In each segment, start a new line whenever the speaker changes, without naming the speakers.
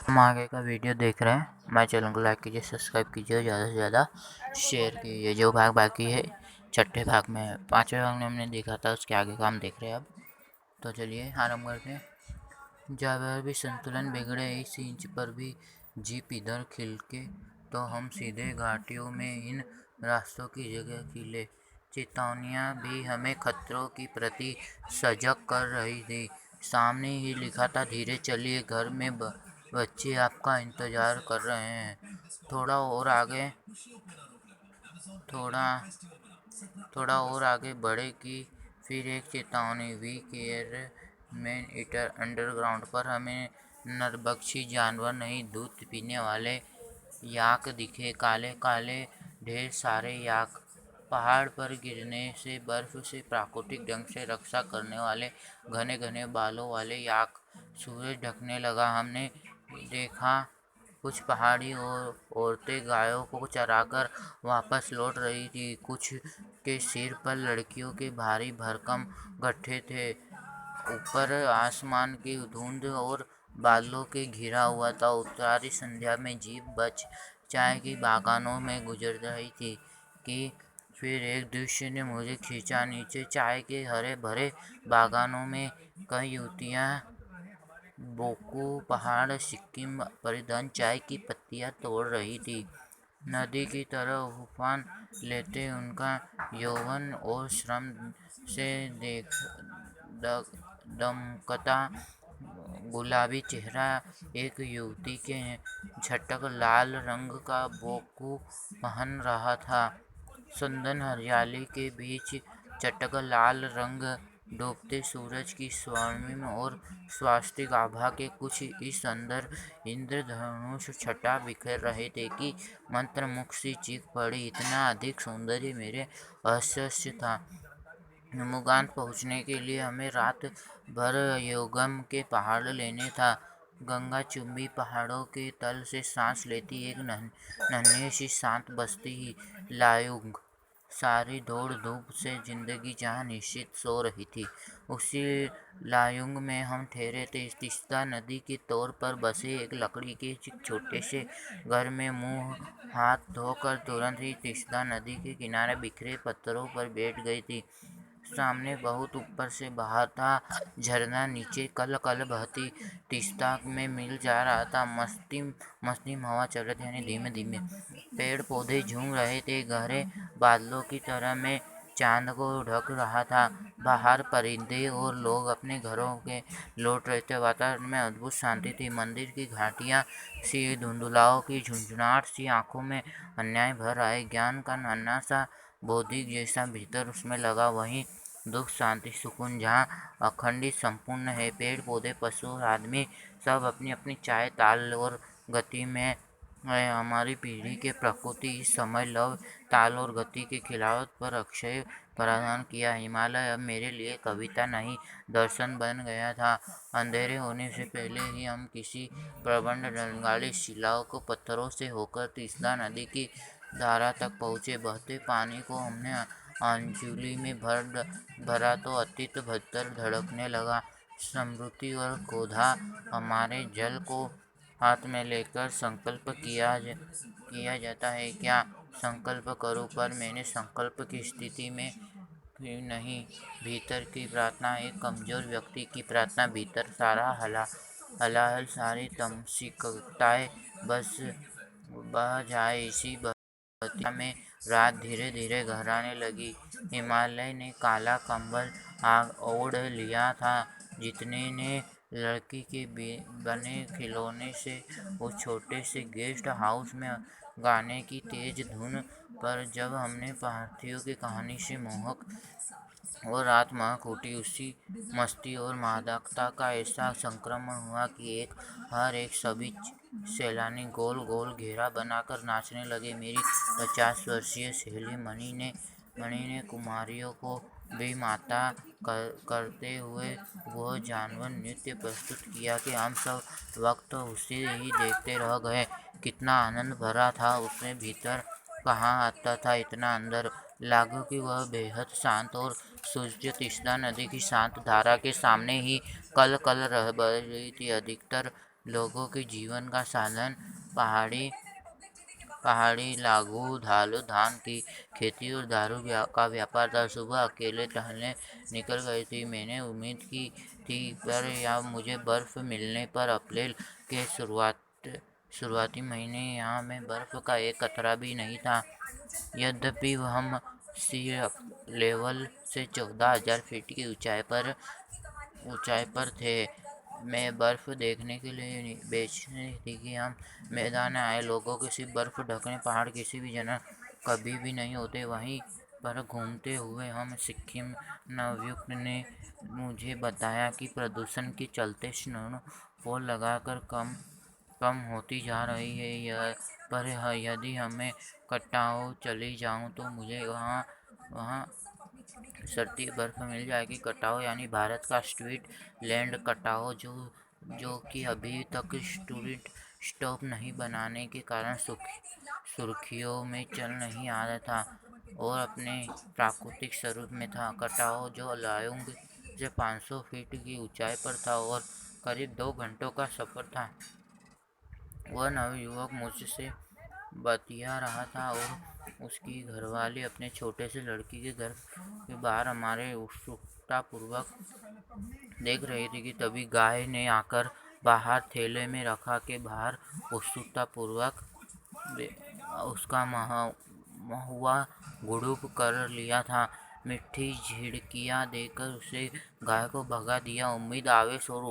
हम आगे का वीडियो देख रहे हैं। हमारे चैनल को लाइक कीजिए, सब्सक्राइब कीजिए, ज़्यादा से ज़्यादा शेयर कीजिए। जो भाग बाकी है छठे भाग में, पाँचवें भाग में हमने देखा था, उसके आगे का हम देख रहे हैं अब। तो चलिए आरम्भ करते हैं। जब भी संतुलन बिगड़े इस इंच पर भी जीप इधर खिलके, तो हम सीधे घाटियों में इन रास्तों की जगह खिले। चेतावनियाँ भी हमें खतरों की प्रति सजग कर रही थी। सामने ही लिखा था, धीरे चलिए, घर में बच्चे आपका इंतज़ार कर रहे हैं। थोड़ा और आगे बढ़े कि फिर एक चेतावनी, beware man eater underground. पर हमें नरभक्षी जानवर नहीं, दूध पीने वाले याक दिखे। काले काले ढेर सारे याक, पहाड़ पर गिरने से, बर्फ से प्राकृतिक ढंग से रक्षा करने वाले घने घने बालों वाले याक। सूरज ढकने लगा। हमने देखा कुछ पहाड़ी औरतें गायों को चराकर वापस लौट रही थी। कुछ के सिर पर लड़कियों के भारी भरकम गट्ठे थे। ऊपर आसमान की धुंध और बादलों के घिरा हुआ था। उत्तरी संध्या में जीप बच चाय की बागानों में गुजर रही थी कि फिर एक दृश्य ने मुझे खींचा। नीचे चाय के हरे भरे बागानों में कई युवतियाँ बोकू पहाड़ सिक्किम परिधान चाय की पत्तियाँ तोड़ रही थी। नदी की तरह उफान लेते उनका यौवन और श्रम से दमकता गुलाबी चेहरा एक युवती के झटक लाल रंग का बोकू पहन रहा था। संदन हरियाली के बीच चटक लाल रंग डूबते सूरज की स्वर्णिम और स्वास्तिक आभा के कुछ इस अंदर इंद्रधनुष छटा बिखेर रहे थे कि मंत्रमुग्ध सी चीख पड़ी। इतना अधिक सौंदर्य मेरे असह्य था। मुगान पहुँचने के लिए हमें रात भर योगम के पहाड़ लेने था। गंगा चुंबी पहाड़ों के तल से सांस लेती एक नन्ही सी शांत बस्ती ही लायुंग। सारी दौड़ धूप से जिंदगी जहाँ निश्चित सो रही थी, उसी लायुंग में हम ठहरे थे। तीस्ता नदी के तौर पर बसे एक लकड़ी के छोटे से घर में मुंह हाथ धोकर तुरंत ही तीस्ता नदी के किनारे बिखरे पत्थरों पर बैठ गई थी। सामने बहुत ऊपर से बहता झरना नीचे कल कल बहती तीस्ता में मिल जा रहा था। मस्तिम हवा चल रही थी, यानी धीमे धीमे। पेड़ पौधे झूम रहे थे गहरे बादलों की तरह। मैं चांद को ढक रहा था। बाहर परिंदे और लोग अपने घरों के लौट रहे थे। वातावरण में अद्भुत शांति थी। मंदिर की घाटियाँ सी धुंधलाओं की झुंझुनाहट सी आंखों में अन्याय भर आए। ज्ञान का नन्हा सा बौद्धिक जैसा भीतर उसमें लगा, वहीं दुख शांति सुकून जहाँ अखंडित संपूर्ण है। पेड़ पौधे पशु और आदमी सब अपनी अपनी चाल ताल और गति में है। हमारी पीढ़ी के प्रकृति इस समय लव ताल और गति के खिलाफ पर अक्षय प्रदान किया। हिमालय अब मेरे लिए कविता नहीं, दर्शन बन गया था। अंधेरे होने से पहले ही हम किसी प्रबंध रंगाली शिलाओं को पत्थरों से होकर तीस्ता नदी की धारा तक पहुँचे। बहते पानी को हमने अंजुली में भरा तो अतीत भीतर धड़कने लगा। स्मृति और क्रोधा हमारे जल को हाथ में लेकर संकल्प किया जाता है। क्या संकल्प करूं? पर मैंने संकल्प की स्थिति में नहीं। भीतर की प्रार्थना, एक कमजोर व्यक्ति की प्रार्थना। भीतर सारा हलाहल, सारी तामसिकताएं बस बह जाए। इसी बतिया में रात धीरे धीरे गहराने लगी। हिमालय ने काला कंबल ओढ़ लिया था। जितने ने लड़की के बने खिलौने से उस छोटे से गेस्ट हाउस में गाने की तेज धुन पर जब हमने पार्थियों की कहानी से मोहक और रात महक उठी, उसी मस्ती और मादकता का ऐसा संक्रमण हुआ कि हर एक सभी सैलानी गोल गोल घेरा बनाकर नाचने लगे। मेरी 50 वर्षीय सहेली मणि ने कुमारियों को भी माता करते हुए वह जानवर नृत्य प्रस्तुत किया कि हम सब वक्त उसे ही देखते रह गए। कितना आनंद भरा था उसमें। भीतर कहाँ आता था इतना अंदर। लागू कि वह बेहद शांत और सूझती तीस्ता नदी की शांत धारा के सामने ही कल कल बह रही थी। अधिकतर लोगों के जीवन का साधन पहाड़ी लागू ढालू धान की खेती और दारू का व्यापार था। सुबह अकेले टहलने निकल गई थी। मैंने उम्मीद की थी पर यहाँ मुझे बर्फ मिलने पर अप्रैल के शुरुआती महीने यहाँ में बर्फ का एक कतरा भी नहीं था। यद्यपि हम सी लेवल से 14,000 फीट की ऊंचाई पर थे। मैं बर्फ देखने के लिए बेचने थी कि हम मैदान आए लोगों के सिर्फ बर्फ ढकने पहाड़ किसी भी जगह कभी भी नहीं होते। वहीं पर घूमते हुए हम सिक्किम नवयुक्त ने मुझे बताया कि प्रदूषण के चलते स्नोफॉल लगातार कम होती जा रही है। यदि हमें कटाव चली जाऊं तो मुझे वहाँ सस्ती बर्फ मिल जाएगी। कटाव यानी भारत का स्ट्रीट लैंड कटाव जो कि अभी तक टूरिस्ट स्टॉप नहीं बनाने के कारण सुर्खियों में चल नहीं आ रहा था और अपने प्राकृतिक स्वरूप में था। कटाव जो लायोंग से 500 फीट की ऊंचाई पर था और करीब 2 घंटों का सफ़र था। वह नवयुवक मुझसे बतिया रहा था और उसकी घरवाली अपने छोटे से लड़की के घर के बाहर हमारे उत्सुकतापूर्वक देख रही थी कि तभी गाय ने आकर बाहर थैले में रखा के बाहर उत्सुकतापूर्वक उसका महुआ गुड़ुप कर लिया था। मिट्टी झिड़कियाँ देकर उसे गाय को भगा दिया। उम्मीद, आवेश और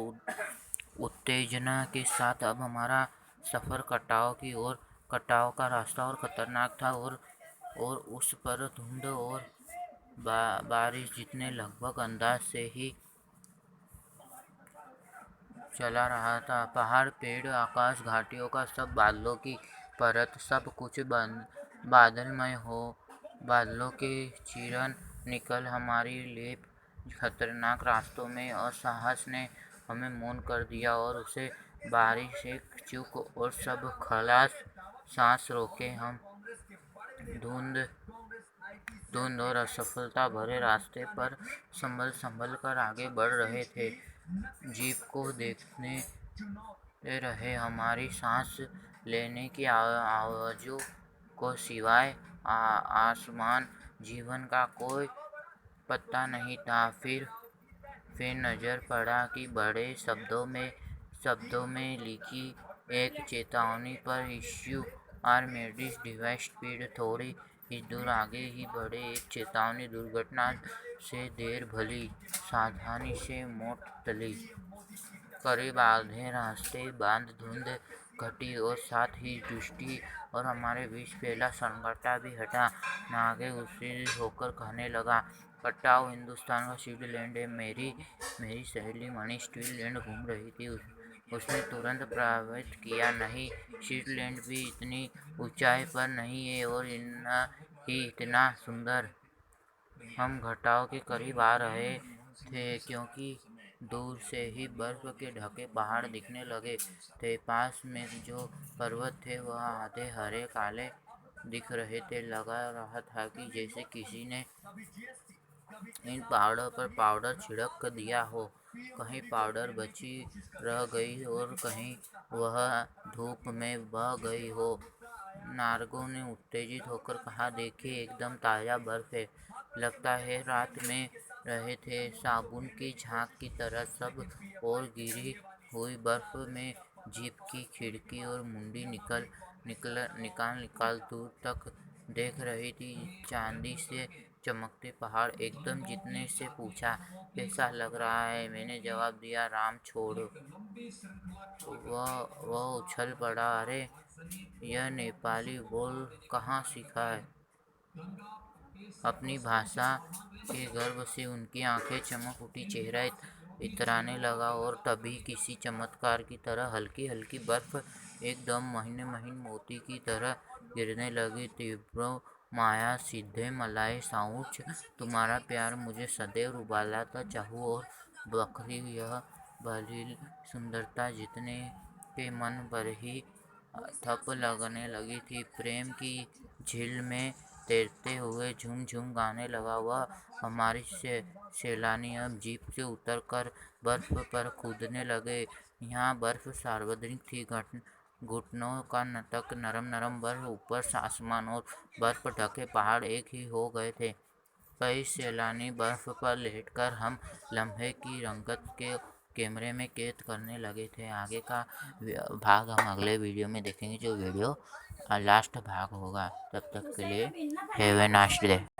उत्तेजना के साथ अब हमारा सफ़र कटाव की ओर। कटाव का रास्ता और खतरनाक था और उस पर धुंध और बारिश जितने लगभग अंदाज से ही चला रहा था। पहाड़, पेड़, आकाश, घाटियों का सब बादलों की परत, सब कुछ बादलमय हो। बादलों के चीरन निकल हमारी लेप खतरनाक रास्तों में असहस ने हमें मौन कर दिया और उसे बारिश एक चूक और सब खलास सांस रोके हम धुंध और असफलता भरे रास्ते पर संभल कर आगे बढ़ रहे थे। जीप को देखते रहे। हमारी सांस लेने की आवाज़ों को सिवाय आसमान जीवन का कोई पता नहीं था। फिर नज़र पड़ा कि बड़े शब्दों में लिखी एक चेतावनी पर, इश्यू आर मेडिस डिवाइस स्पीड। थोड़ी ही दूर आगे ही बड़े एक चेतावनी, दुर्घटना से देर भली, सावधानी से मोट तली। करीब आधे रास्ते बाद धुंध घटी और साथ ही दृष्टि और हमारे बीच फैला सन्नाटा भी हटा। नागे उत्साहित होकर कहने लगा, कटाव हिंदुस्तान का स्विट्जरलैंड है। मेरी सहेली मणि स्विट्जरलैंड घूम रही थी। उसने तुरंत प्रभावित किया, नहीं, स्विट्जरलैंड भी इतनी ऊंचाई पर नहीं है और इतना सुंदर। हम घटाव के करीब आ रहे थे क्योंकि दूर से ही बर्फ के ढके पहाड़ दिखने लगे थे। पास में जो पर्वत थे वह आधे हरे काले दिख रहे थे। लग रहा था कि जैसे किसी ने इन पहाड़ों पर पाउडर छिड़क दिया हो। कहीं पाउडर बची रह गई और कहीं वह धूप में बह गई हो। नार्गो ने उत्तेजित होकर कहा, देखिए, एकदम ताज़ा बर्फ है। लगता है रात में रहे थे। साबुन की झाग की तरह सब और गिरी हुई बर्फ में जीप की खिड़की और मुंडी निकाल दूर तक देख रही थी। चांदी से चमकते पहाड़ एकदम। जितने से पूछा, कैसा लग रहा है? मैंने जवाब दिया, राम छोड़ो। वह उछल पड़ा, अरे यह नेपाली बोल कहाँ सीखा है? अपनी भाषा के गर्व से उनकी आंखें चमक उठी, चेहरा इतराने लगा और तभी किसी चमत्कार की तरह हल्की हल्की बर्फ एकदम महीन महीन मोती की तरह गिरने लगी। तीव्र माया, सीधे मलाई साउच, तुम्हारा प्यार मुझे सदैव उबालता चाहूँ और बखरी यह भली सुंदरता जितने के मन पर ही थप लगने लगी थी। प्रेम की झील में तैरते हुए झूम झूम गाने लगा। वह हमारी सैलानी अब जीप से उतरकर बर्फ पर कूदने लगे। यहाँ बर्फ सार्वजनिक थी, घुटनों तक नरम बर्फ, ऊपर से आसमान और बर्फ ढके पहाड़ एक ही हो गए थे। कई सैलानी बर्फ पर लेटकर हम लम्हे की रंगत के कैमरे में कैद करने लगे थे। आगे का भाग हम अगले वीडियो में देखेंगे, जो वीडियो लास्ट भाग होगा। तब तक के लिए हैव ए नाइस डे।